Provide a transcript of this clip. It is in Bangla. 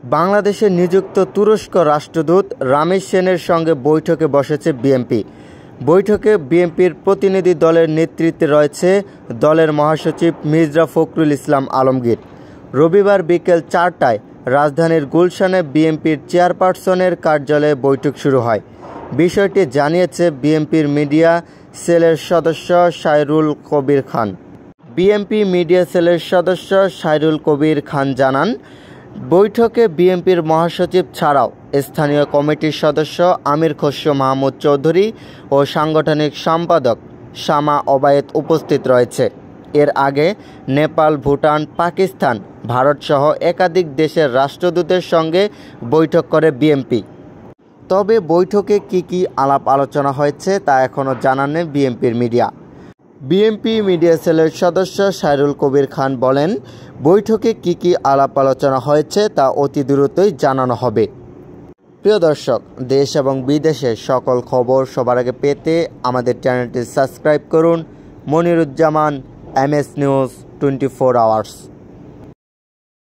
বাংলাদেশে নিযুক্ত তুরস্ক রাষ্ট্রদূত রামিজ সেনের সঙ্গে বৈঠকে বসেছে বিএনপি। বৈঠকে বিএনপির প্রতিনিধি দলের নেতৃত্বে রয়েছে দলের মহাসচিব মির্জা ফখরুল ইসলাম আলমগীর। রবিবার বিকেল ৪টায় রাজধানীর গুলশানে বিএনপির চেয়ারপারসনের কার্যালয়ে বৈঠক শুরু হয়। বিষয়টি জানিয়েছে বিএনপির মিডিয়া সেলের সদস্য সাইরুল কবির খান। বিএনপি মিডিয়া সেলের সদস্য সাইরুল কবির খান জানান, বৈঠকে বিএনপির মহাসচিব ছাড়াও স্থানীয় কমিটির সদস্য আমির খসরু মাহমুদ চৌধুরী ও সাংগঠনিক সম্পাদক শামা ওবায়েদ উপস্থিত রয়েছে। এর আগে নেপাল, ভুটান, পাকিস্তান, ভারতসহ একাধিক দেশের রাষ্ট্রদূতের সঙ্গে বৈঠক করে বিএনপি। তবে বৈঠকে কি আলাপ আলোচনা হয়েছে তা এখনও জানাননি বিএনপির মিডিয়া। বিএনপি মিডিয়া সেলের সদস্য সাইরুল কবির খান বলেন, বৈঠকে কি আলাপ আলোচনা হয়েছে তা অতি দ্রুতই জানানো হবে। প্রিয় দর্শক, দেশ এবং বিদেশের সকল খবর সবার আগে পেতে আমাদের চ্যানেলটি সাবস্ক্রাইব করুন। Moniruzzaman, MS news 24 hours.